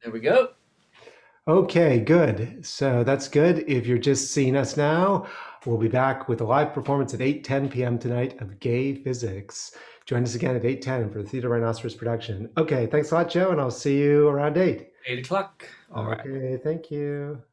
There we go. Okay, good. So that's good. If you're just seeing us now, we'll be back with a live performance at 8:10 p.m. tonight of Gay Physics. Join us again at 8:10 for the Theater Rhinoceros production. Okay, thanks a lot, Joe, and I'll see you around 8. 8 o'clock. All right. Okay, thank you.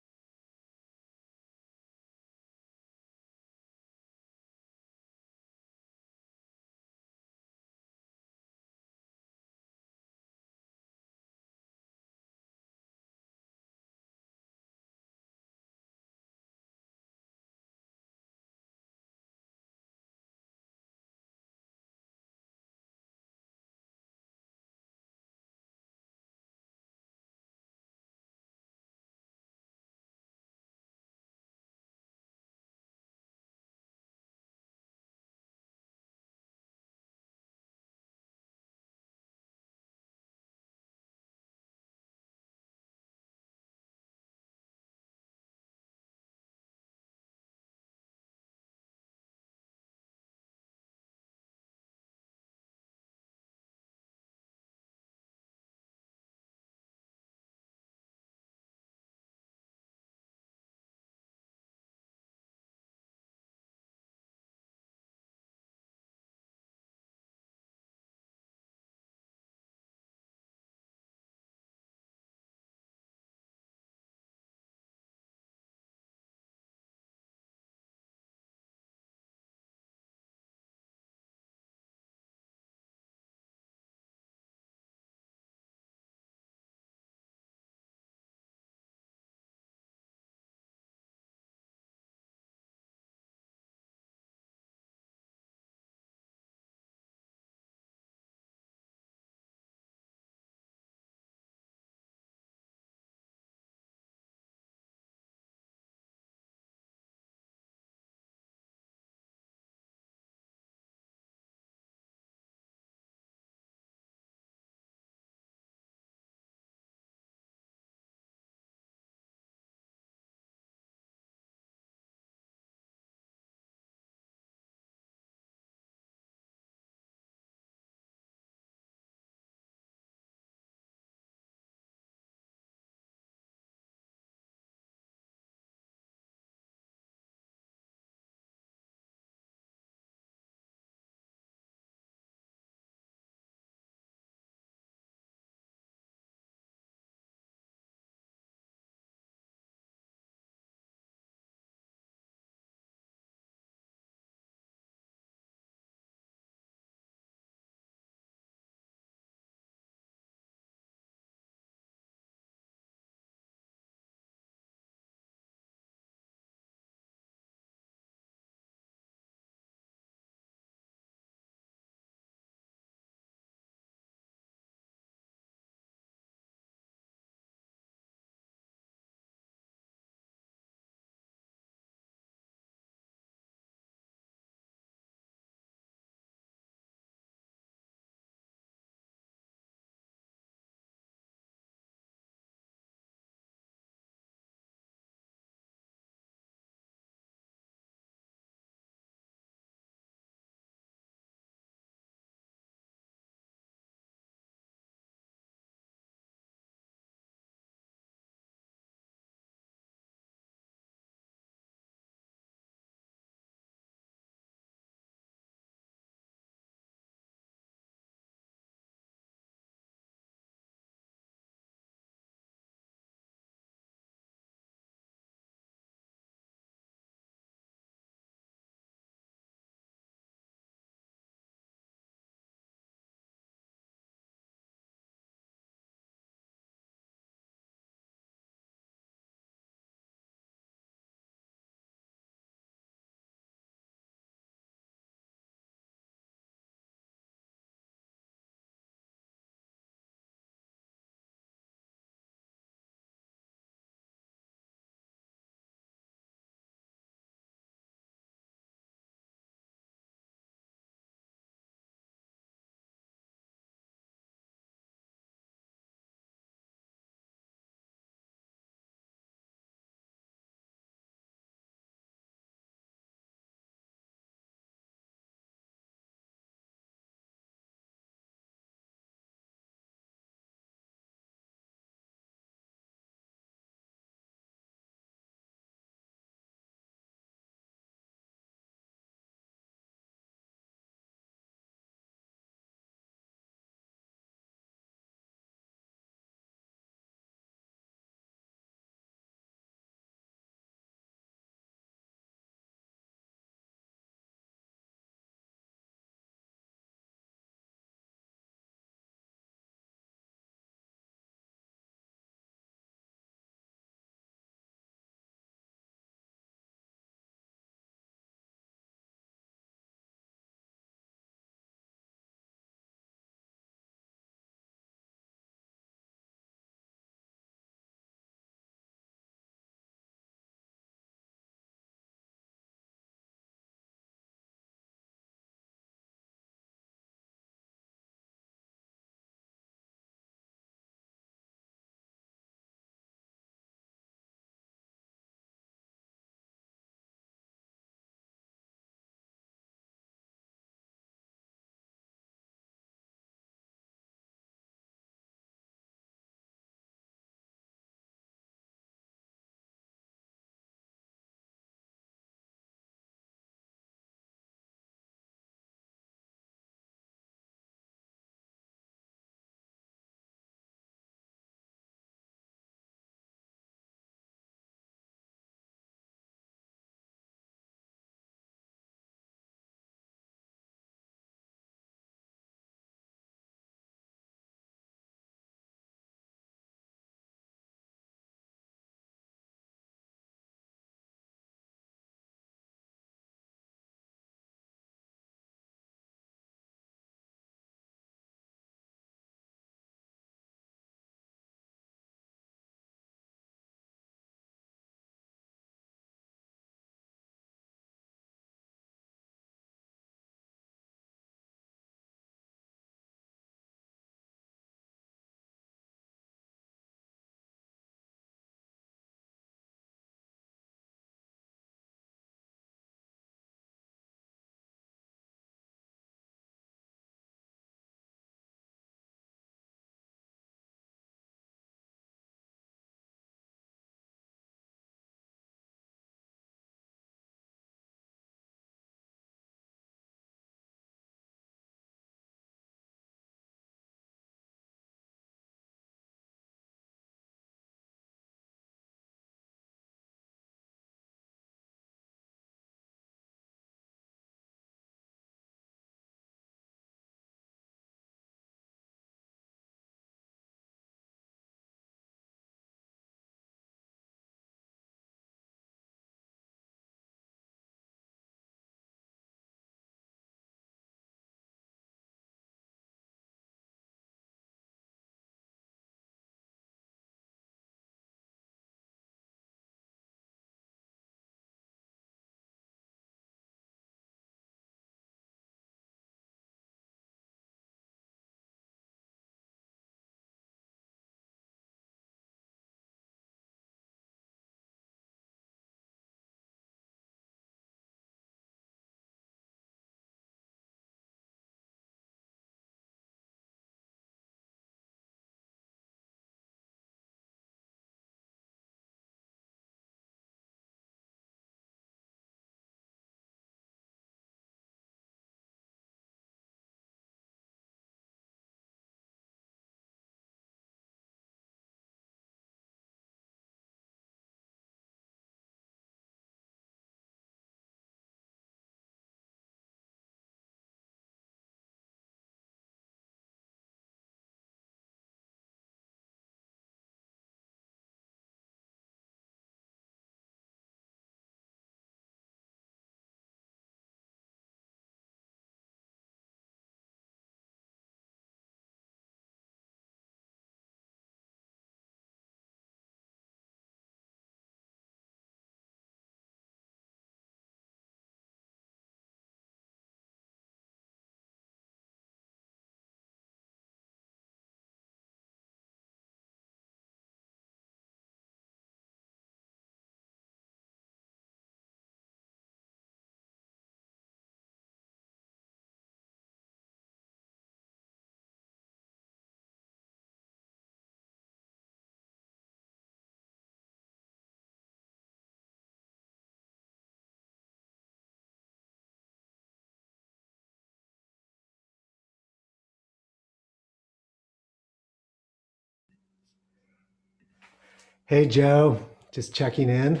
Hey, Joe, just checking in.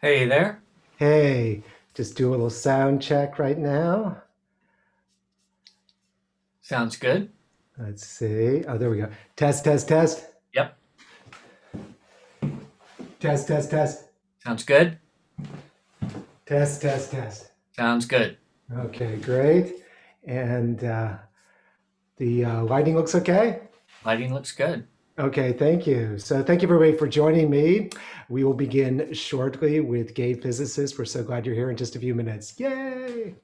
Hey there. Hey, just do a little sound check right now. Sounds good. Let's see. Oh, there we go. Test, test, test. Yep. Test, test, test. Sounds good. Test, test, test. Sounds good. Okay, great. And the lighting looks okay. Lighting looks good. Okay, thank you. So, thank you everybody for joining me. We will begin shortly with Gay Physicists. We're so glad you're here in just a few minutes. Yay!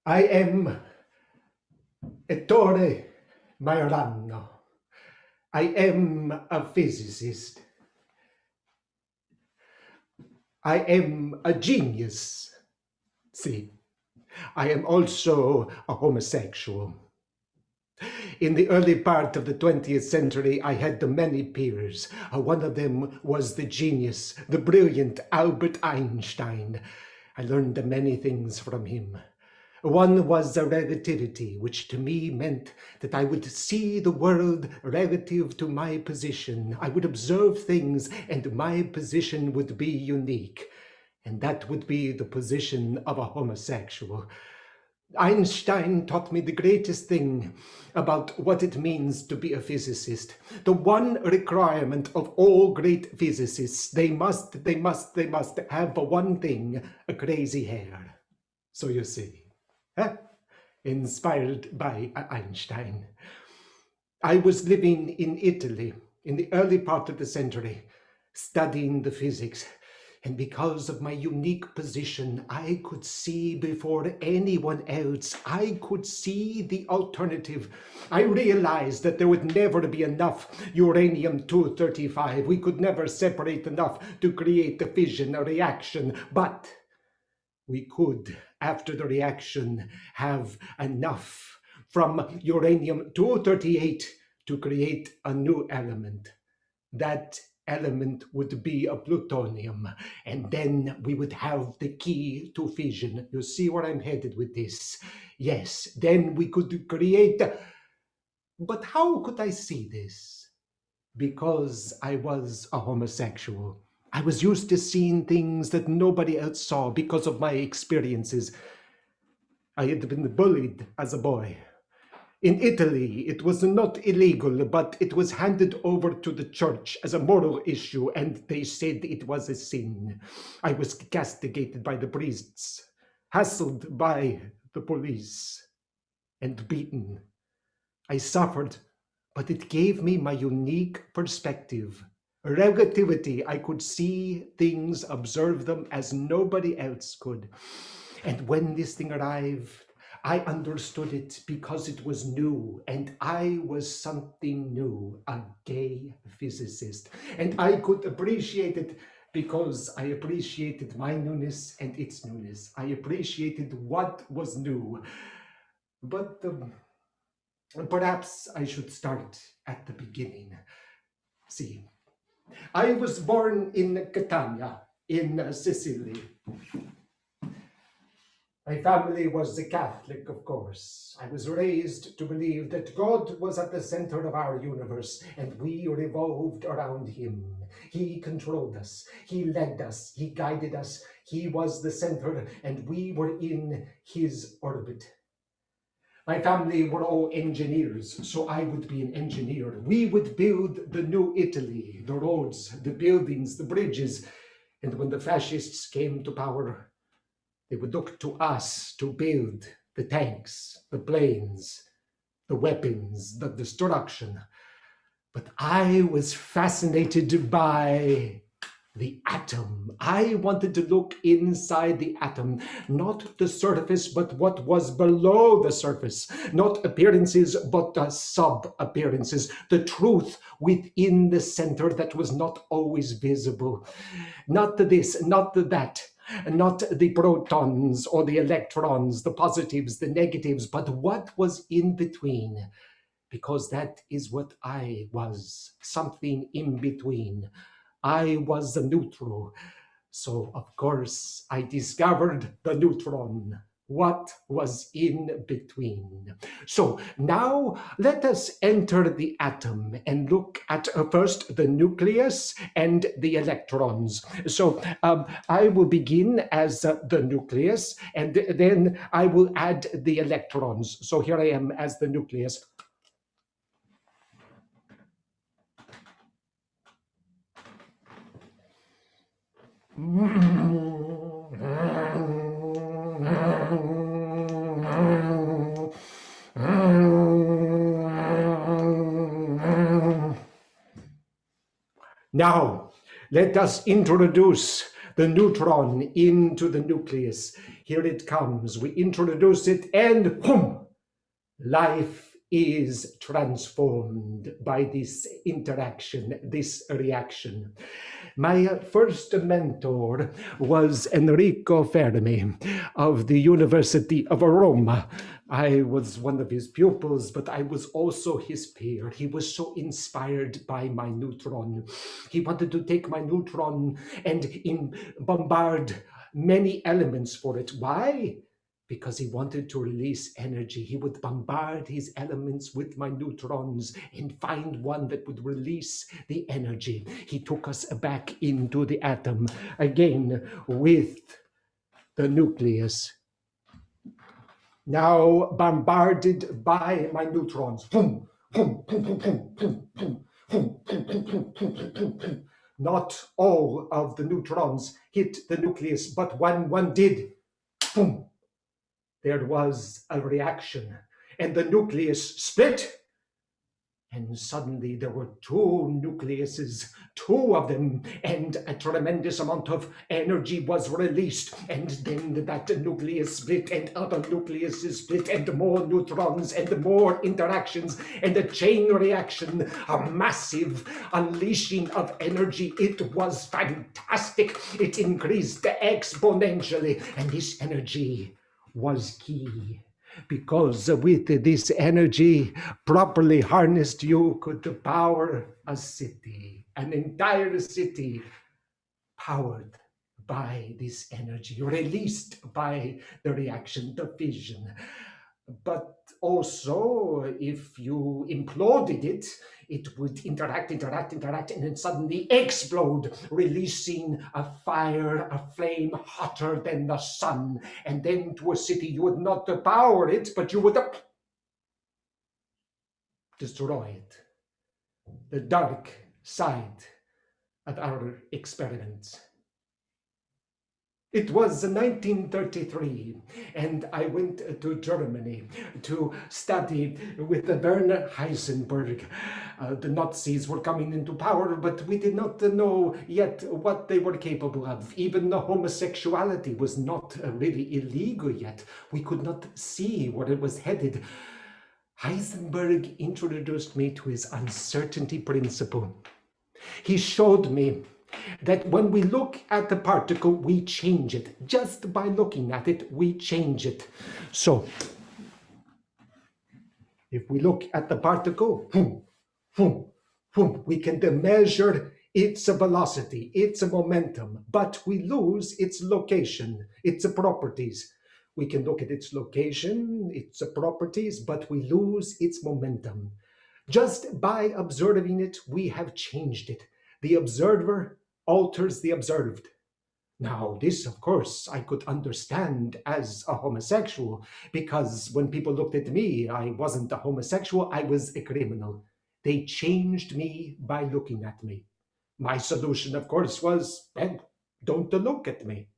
I am Ettore Majorano. I am a physicist. I am a genius. See, I am also a homosexual. In the early part of the 20th century, I had many peers. One of them was the genius, the brilliant Albert Einstein. I learned many things from him. One was relativity, which to me meant that I would see the world relative to my position. I would observe things, and my position would be unique. And that would be the position of a homosexual. Einstein taught me the greatest thing about what it means to be a physicist. The one requirement of all great physicists, they must have one thing, a crazy hair. So you see, inspired by Einstein. I was living in Italy in the early part of the century, studying the physics. And because of my unique position, I could see before anyone else. I could see the alternative. I realized that there would never be enough uranium-235. We could never separate enough to create the fission reaction. But we could, after the reaction, have enough from uranium-238 to create a new element. That element would be a plutonium, and then we would have the key to fission. You see where I'm headed with this? Yes, then we could create. But how could I see this? Because I was a homosexual. I was used to seeing things that nobody else saw because of my experiences. I had been bullied as a boy. In Italy, it was not illegal, but it was handed over to the church as a moral issue, and they said it was a sin. I was castigated by the priests, hassled by the police, and beaten. I suffered, but it gave me my unique perspective. Relativity, I could see things, observe them as nobody else could. And when this thing arrived, I understood it because it was new, and I was something new, a gay physicist. And I could appreciate it because I appreciated my newness and its newness. I appreciated what was new. But perhaps I should start at the beginning. See, I was born in Catania, in Sicily. My family was Catholic, of course. I was raised to believe that God was at the center of our universe and we revolved around him. He controlled us, he led us, he guided us, he was the center and we were in his orbit. My family were all engineers, so I would be an engineer. We would build the new Italy, the roads, the buildings, the bridges. And when the fascists came to power, they would look to us to build the tanks, the planes, the weapons, the destruction. But I was fascinated by the atom. I wanted to look inside the atom, not the surface, but what was below the surface. Not appearances, but sub-appearances. The truth within the center that was not always visible. Not this, not that. Not the protons or the electrons, the positives, the negatives, but what was in between. Because that is what I was, something in between. I was a neutral. So, of course, I discovered the neutron. What was in between? So now let us enter the atom and look at first the nucleus and the electrons. So I will begin as the nucleus and then I will add the electrons. So here I am as the nucleus. Now, let us introduce the neutron into the nucleus. Here it comes. We introduce it, and boom, life is transformed by this interaction, this reaction. My first mentor was Enrico Fermi of the University of Rome. I was one of his pupils, but I was also his peer. He was so inspired by my neutron. He wanted to take my neutron and bombard many elements for it. Why? Because he wanted to release energy. He would bombard his elements with my neutrons and find one that would release the energy. He took us back into the atom again with the nucleus. Now bombarded by my neutrons. Boom, boom, boom, boom, boom, boom, boom, boom, boom, boom, boom, boom, boom, boom. Not all of the neutrons hit the nucleus, but one did. Boom. There was a reaction, and the nucleus split. And suddenly there were two nucleuses, two of them, and a tremendous amount of energy was released. And then that nucleus split, and other nucleuses split, and more neutrons, and more interactions, and a chain reaction, a massive unleashing of energy. It was fantastic. It increased exponentially, and this energy was key. Because with this energy properly harnessed, you could power a city, an entire city powered by this energy, released by the reaction, the fission. But also, if you imploded it, it would interact, and then suddenly explode, releasing a fire, a flame hotter than the sun. And then to a city, you would not power it, but you would destroy it. The dark side of our experiments. It was 1933, and I went to Germany to study with Werner Heisenberg. The Nazis were coming into power, but we did not know yet what they were capable of. Even the homosexuality was not really illegal yet. We could not see where it was headed. Heisenberg introduced me to his uncertainty principle. He showed me that when we look at the particle, we change it. Just by looking at it, we change it. So, if we look at the particle, we can measure its velocity, its momentum, but we lose its location, its properties. We can look at its location, its properties, but we lose its momentum. Just by observing it, we have changed it. The observer alters the observed. Now, this, of course, I could understand as a homosexual, because when people looked at me, I wasn't a homosexual, I was a criminal. They changed me by looking at me. My solution, of course, was, don't look at me.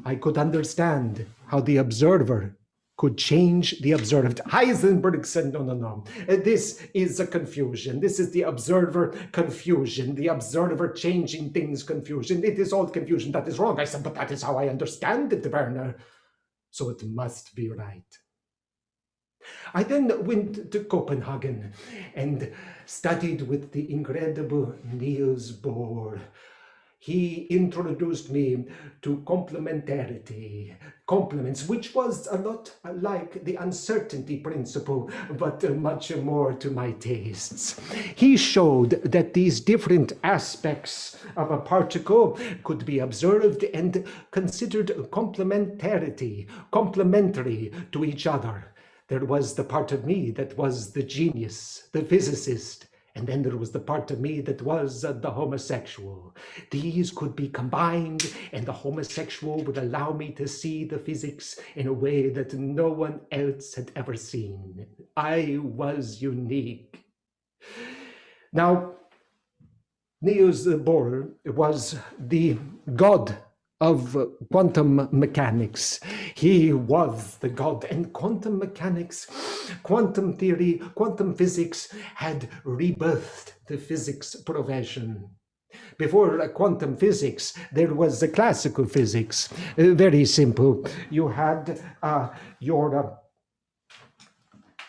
I could understand how the observer could change the observed. Heisenberg said, no. This is a confusion. This is the observer confusion, the observer changing things confusion. It is all confusion. That is wrong. I said, but that is how I understand it, Werner. So it must be right. I then went to Copenhagen and studied with the incredible Niels Bohr. He introduced me to complementarity, complements, which was a lot like the uncertainty principle, but much more to my tastes. He showed that these different aspects of a particle could be observed and considered complementary to each other. There was the part of me that was the genius, the physicist, and then there was the part of me that was the homosexual. These could be combined, and the homosexual would allow me to see the physics in a way that no one else had ever seen. I was unique. Now, Niels Bohr was the god of quantum mechanics. He was the god, and quantum mechanics, quantum theory, quantum physics had rebirthed the physics profession. Before quantum physics, there was classical physics. Very simple. You had your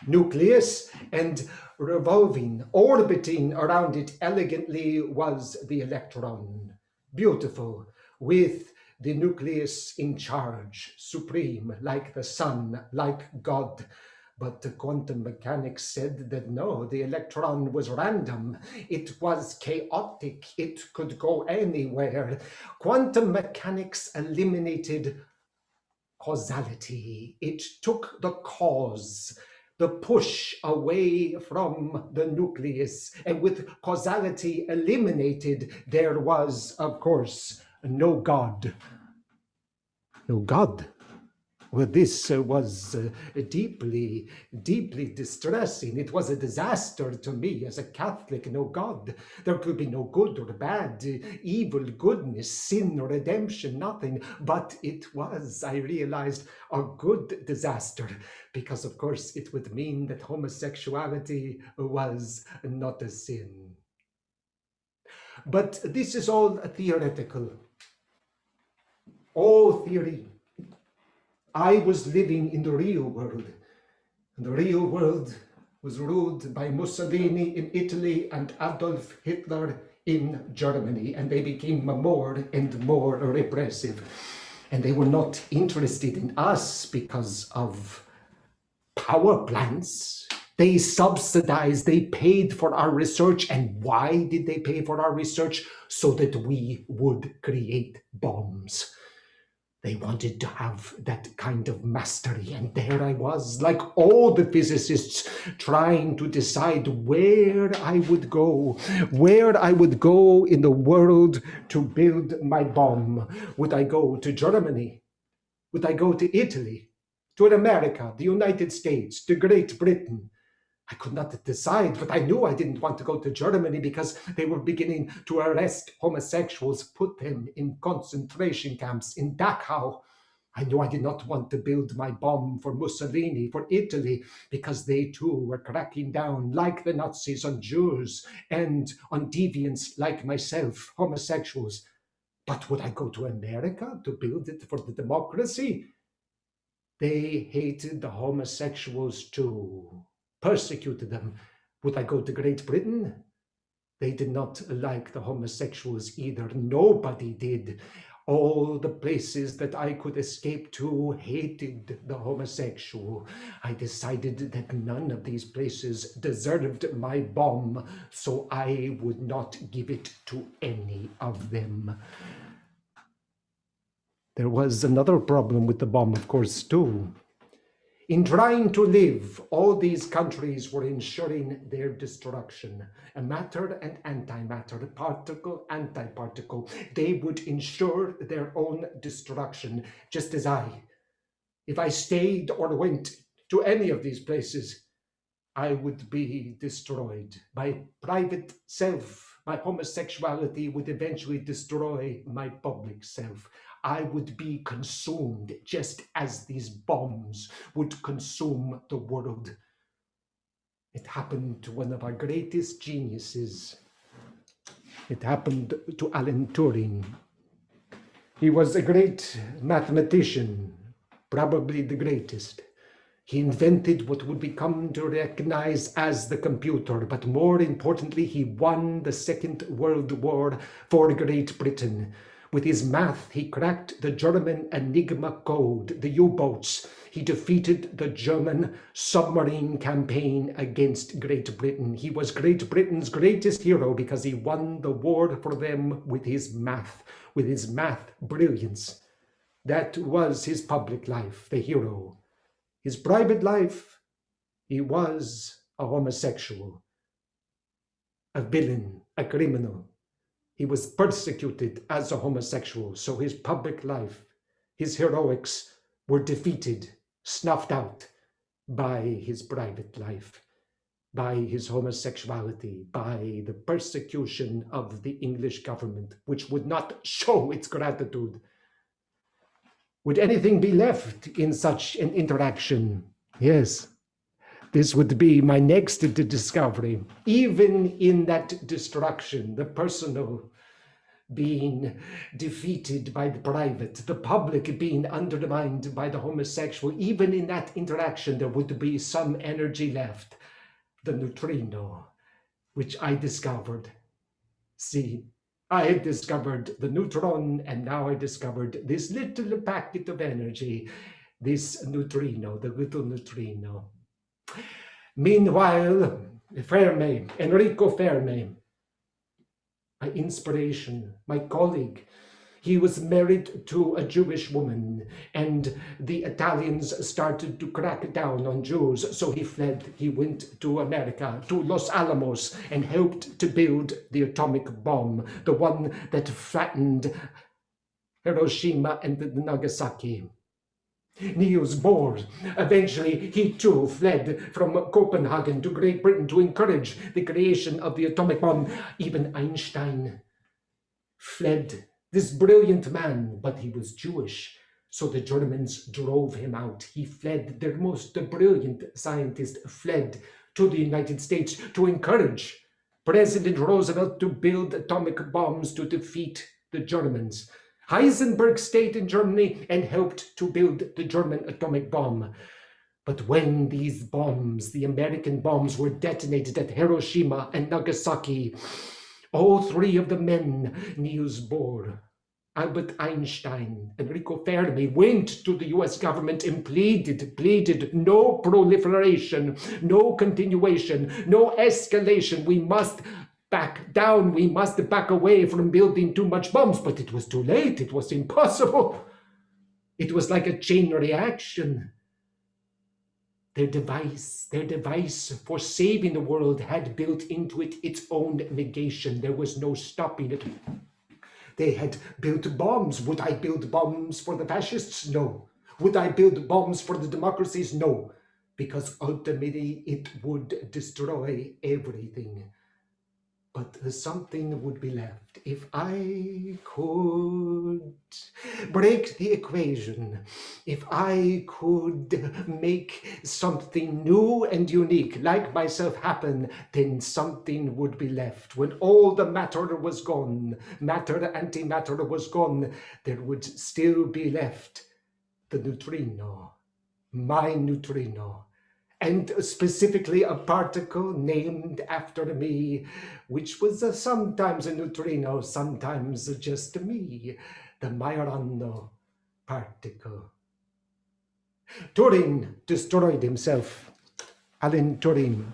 nucleus, and revolving, orbiting around it elegantly was the electron. Beautiful, with the nucleus in charge, supreme, like the sun, like God. But the quantum mechanics said that no, the electron was random. It was chaotic. It could go anywhere. Quantum mechanics eliminated causality. It took the cause, the push away from the nucleus. And with causality eliminated, there was, of course, no God. No God. Well, this was deeply, deeply distressing. It was a disaster to me as a Catholic. No God. There could be no good or bad, evil, goodness, sin, or redemption, nothing. But it was, I realized, a good disaster because, of course, it would mean that homosexuality was not a sin. But this is all theoretical. All theory. I was living in the real world. And the real world was ruled by Mussolini in Italy and Adolf Hitler in Germany. And they became more and more repressive. And they were not interested in us because of power plants. They subsidized, they paid for our research. And why did they pay for our research? So that we would create bombs. They wanted to have that kind of mastery. And there I was, like all the physicists, trying to decide where I would go in the world to build my bomb. Would I go to Germany? Would I go to Italy? To America, the United States, to Great Britain? I could not decide, but I knew I didn't want to go to Germany because they were beginning to arrest homosexuals, put them in concentration camps in Dachau. I knew I did not want to build my bomb for Mussolini, for Italy, because they too were cracking down, like the Nazis, on Jews and on deviants like myself, homosexuals. But would I go to America to build it for the democracy? They hated the homosexuals too, persecuted them. Would I go to Great Britain? They did not like the homosexuals either. Nobody did. All the places that I could escape to hated the homosexual. I decided that none of these places deserved my bomb, so I would not give it to any of them. There was another problem with the bomb, of course, too. In trying to live, all these countries were ensuring their destruction. A matter and antimatter, particle, antiparticle. They would ensure their own destruction, just as I. If I stayed or went to any of these places, I would be destroyed. My private self, my homosexuality would eventually destroy my public self. I would be consumed just as these bombs would consume the world. It happened to one of our greatest geniuses. It happened to Alan Turing. He was a great mathematician, probably the greatest. He invented what would become to recognize as the computer, but more importantly, he won the Second World War for Great Britain. With his math, he cracked the German Enigma code, the U-boats. He defeated the German submarine campaign against Great Britain. He was Great Britain's greatest hero because he won the war for them with his math brilliance. That was his public life, the hero. His private life, he was a homosexual, a villain, a criminal. He was persecuted as a homosexual, so his public life, his heroics were defeated, snuffed out by his private life, by his homosexuality, by the persecution of the English government, which would not show its gratitude. Would anything be left in such an interaction? Yes. This would be my next discovery. Even in that destruction, the personal being defeated by the private, the public being undermined by the homosexual, even in that interaction, there would be some energy left. The neutrino, which I discovered. See, I had discovered the neutron, and now I discovered this little packet of energy, this neutrino, the little neutrino. Meanwhile, Enrico Fermi, my inspiration, my colleague, he was married to a Jewish woman, and the Italians started to crack down on Jews, so he fled. He went to America, to Los Alamos, and helped to build the atomic bomb, the one that flattened Hiroshima and Nagasaki. Niels Bohr, eventually he too fled from Copenhagen to Great Britain to encourage the creation of the atomic bomb. Even Einstein fled, this brilliant man, but he was Jewish, so the Germans drove him out. He fled. Their most brilliant scientist fled to the United States to encourage President Roosevelt to build atomic bombs to defeat the Germans. Heisenberg stayed in Germany and helped to build the German atomic bomb. But when these bombs, the American bombs, were detonated at Hiroshima and Nagasaki, all three of the men, Niels Bohr, Albert Einstein, Enrico Fermi, went to the US government and pleaded no proliferation, no continuation, no escalation. We must back down. We must back away from building too much bombs. But it was too late. It was impossible. It was like a chain reaction. Their device for saving the world had built into it its own negation. There was no stopping it. They had built bombs. Would I build bombs for the fascists? No. Would I build bombs for the democracies? No. Because ultimately it would destroy everything. But something would be left. If I could break the equation, if I could make something new and unique, like myself, happen, then something would be left. When all the matter was gone, matter, antimatter was gone, there would still be left the neutrino, my neutrino. And specifically a particle named after me, which was sometimes a neutrino, sometimes just me, the Majorano particle. Turing destroyed himself. Alan Turing,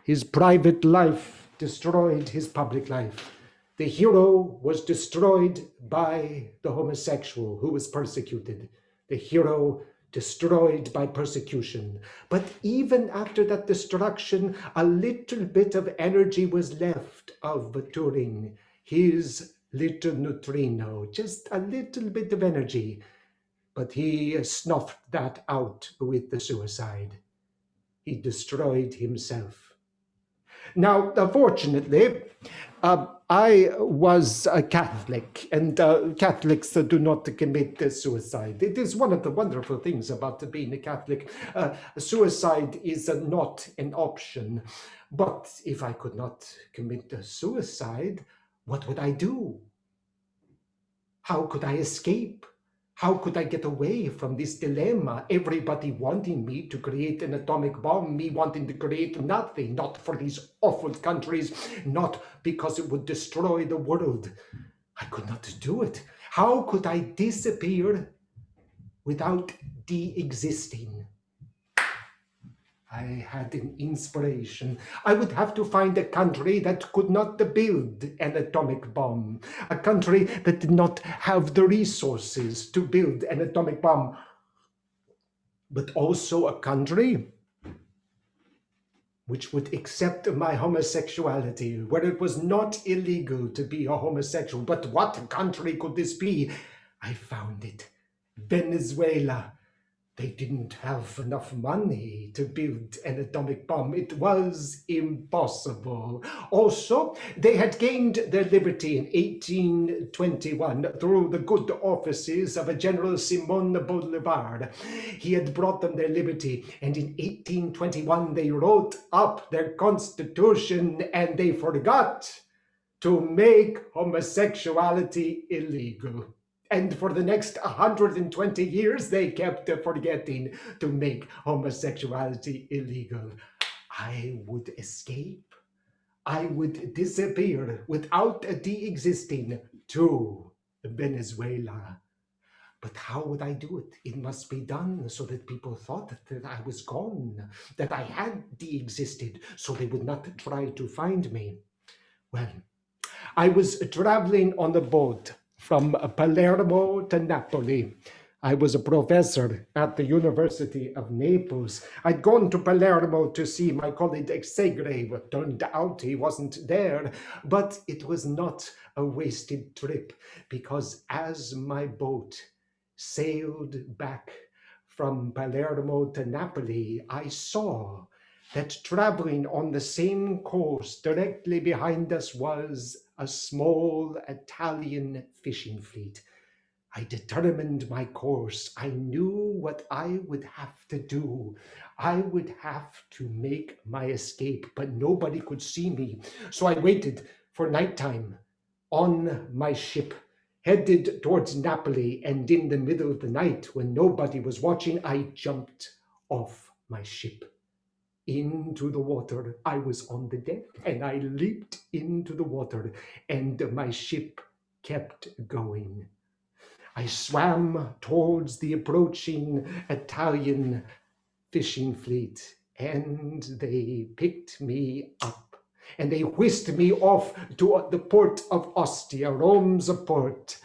his private life destroyed his public life. The hero was destroyed by the homosexual who was persecuted. The hero destroyed by persecution. But even after that destruction, a little bit of energy was left of Turing, his little neutrino, just a little bit of energy. But he snuffed that out with the suicide. He destroyed himself. Now, fortunately, I was a Catholic, and Catholics do not commit suicide. It is one of the wonderful things about being a Catholic. Suicide is not an option. But if I could not commit suicide, what would I do? How could I escape? How could I get away from this dilemma? Everybody wanting me to create an atomic bomb, me wanting to create nothing, not for these awful countries, not because it would destroy the world. I could not do it. How could I disappear without de-existing? I had an inspiration. I would have to find a country that could not build an atomic bomb, a country that did not have the resources to build an atomic bomb, but also a country which would accept my homosexuality, where it was not illegal to be a homosexual. But what country could this be? I found it. Venezuela. They didn't have enough money to build an atomic bomb. It was impossible. Also, they had gained their liberty in 1821 through the good offices of a General Simon Bolivar. He had brought them their liberty, and in 1821 they wrote up their constitution, and they forgot to make homosexuality illegal. And for the next 120 years, they kept forgetting to make homosexuality illegal. I would escape. I would disappear without de-existing to Venezuela. But how would I do it? It must be done so that people thought that I was gone, that I had de-existed, so they would not try to find me. Well, I was traveling on the boat from Palermo to Napoli. I was a professor at the University of Naples. I'd gone to Palermo to see my colleague Segre, but turned out he wasn't there. But it was not a wasted trip, because as my boat sailed back from Palermo to Napoli, I saw that traveling on the same course directly behind us was a small Italian fishing fleet. I determined my course. I knew what I would have to do. I would have to make my escape, but nobody could see me. So I waited for nighttime on my ship, headed towards Napoli, and in the middle of the night, when nobody was watching, I jumped off my ship into the water. I was on the deck, and I leaped into the water, and my ship kept going. I swam towards the approaching Italian fishing fleet, and they picked me up, and they whisked me off to the port of Ostia, Rome's port.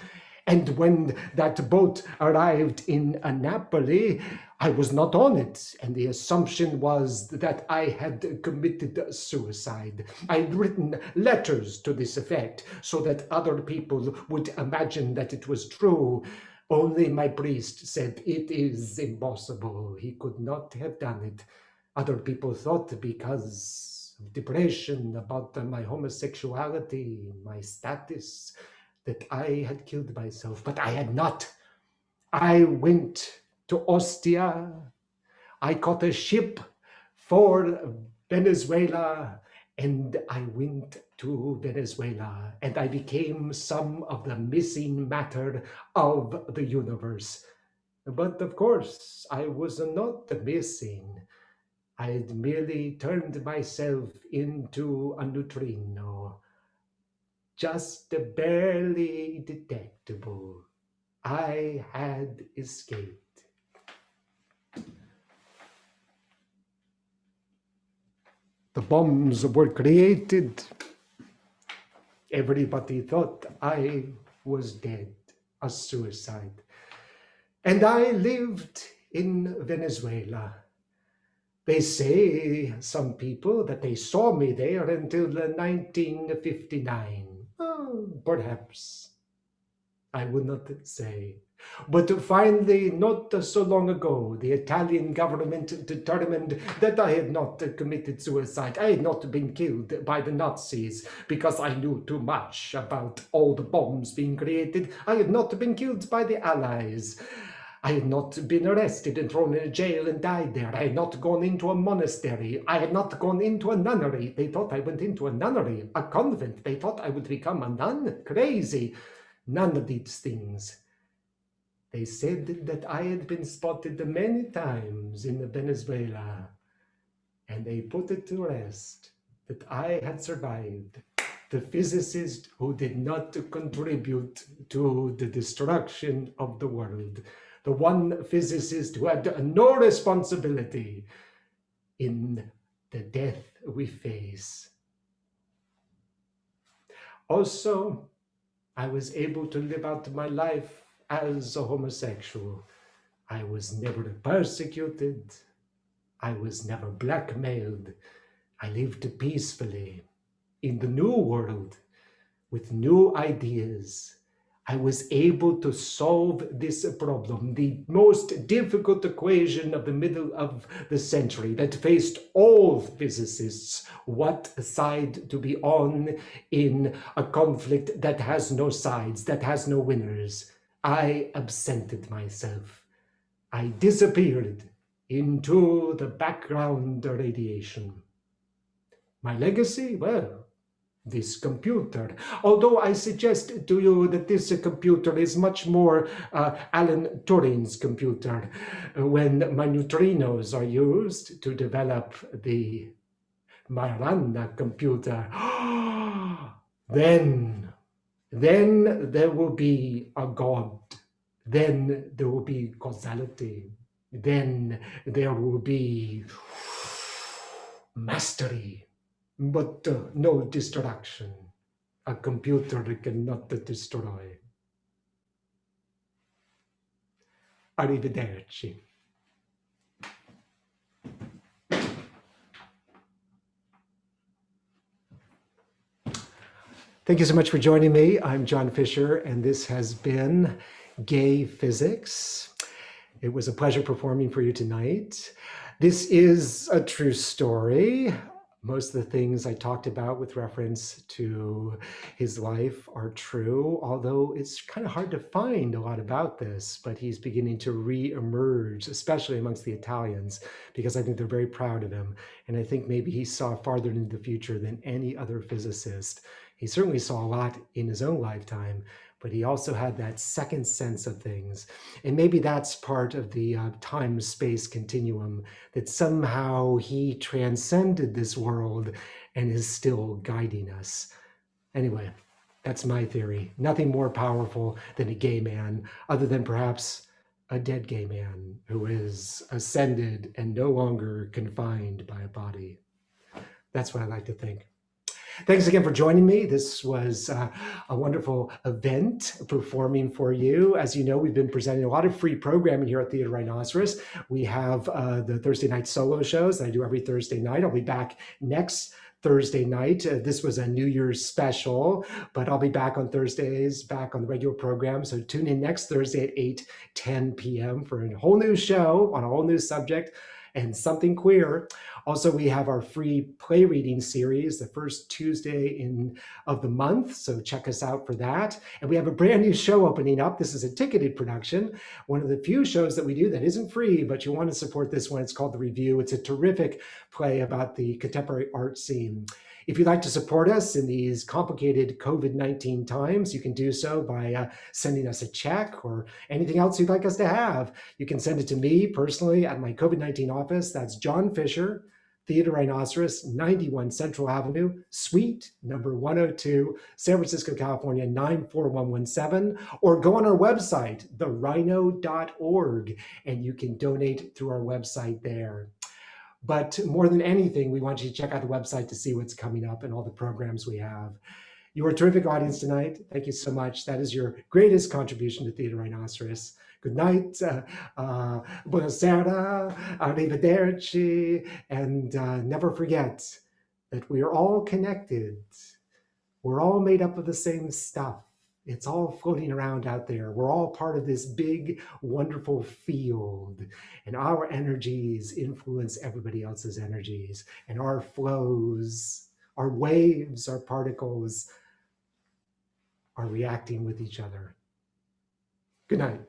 And when that boat arrived in Napoli, I was not on it, and the assumption was that I had committed suicide. I had written letters to this effect so that other people would imagine that it was true. Only my priest said it is impossible. He could not have done it. Other people thought, because of depression about my homosexuality, my status, that I had killed myself, but I had not. I went to Ostia. I caught a ship for Venezuela, and I went to Venezuela, and I became some of the missing matter of the universe. But of course, I was not missing. I had merely turned myself into a neutrino, just barely detectable. I had escaped. The bombs were created. Everybody thought I was dead, a suicide. And I lived in Venezuela. They say, some people, that they saw me there until 1959. Oh, perhaps. I would not say. But finally, not so long ago, the Italian government determined that I had not committed suicide. I had not been killed by the Nazis because I knew too much about all the bombs being created. I had not been killed by the Allies. I had not been arrested and thrown in a jail and died there. I had not gone into a monastery. I had not gone into a nunnery. They thought I went into a nunnery, a convent. They thought I would become a nun. Crazy. None of these things. They said that I had been spotted many times in Venezuela, and they put it to rest that I had survived. The physicist who did not contribute to the destruction of the world. The one physicist who had no responsibility in the death we face. Also, I was able to live out my life as a homosexual. I was never persecuted. I was never blackmailed. I lived peacefully in the new world with new ideas. I was able to solve this problem, the most difficult equation of the middle of the century that faced all physicists, what side to be on in a conflict that has no sides, that has no winners. I absented myself. I disappeared into the background radiation. My legacy? Well, this computer. Although I suggest to you that this computer is much more Alan Turing's computer. When my neutrinos are used to develop the Marana computer, then there will be a God. Then there will be causality. Then there will be mastery, but no destruction. A computer cannot destroy. Arrivederci. Thank you so much for joining me. I'm John Fisher, and this has been Gay Physics. It was a pleasure performing for you tonight. This is a true story. Most of the things I talked about with reference to his life are true, although it's kind of hard to find a lot about this, but he's beginning to re-emerge, especially amongst the Italians, because I think they're very proud of him. And I think maybe he saw farther into the future than any other physicist. He certainly saw a lot in his own lifetime, but he also had that second sense of things. And maybe that's part of the time-space continuum, that somehow he transcended this world and is still guiding us. Anyway, that's my theory. Nothing more powerful than a gay man, other than perhaps a dead gay man who is ascended and no longer confined by a body. That's what I like to think. Thanks again for joining me. This was a wonderful event performing for you. As you know, we've been presenting a lot of free programming here at Theater Rhinoceros. We have the Thursday night solo shows that I do every Thursday night. I'll be back next Thursday night. This was a New Year's special, but I'll be back on Thursdays, back on the regular program. So tune in next Thursday at 8:10 p.m. for a whole new show on a whole new subject and something queer. Also, we have our free play reading series, the first Tuesday of the month, so check us out for that. And we have a brand new show opening up. This is a ticketed production, one of the few shows that we do that isn't free, but you want to support this one. It's called The Review. It's a terrific play about the contemporary art scene. If you'd like to support us in these complicated COVID-19 times, you can do so by sending us a check or anything else you'd like us to have. You can send it to me personally at my COVID-19 office. That's John Fisher, Theater Rhinoceros, 91 Central Avenue, Suite number 102, San Francisco, California, 94117, or go on our website, therhino.org, and you can donate through our website there. But more than anything, we want you to check out the website to see what's coming up and all the programs we have. You were a terrific audience tonight. Thank you so much. That is your greatest contribution to Theater Rhinoceros. Good night, buonasera, arrivederci, and never forget that we are all connected. We're all made up of the same stuff. It's all floating around out there. We're all part of this big, wonderful field, and our energies influence everybody else's energies, and our flows, our waves, our particles are reacting with each other. Good night.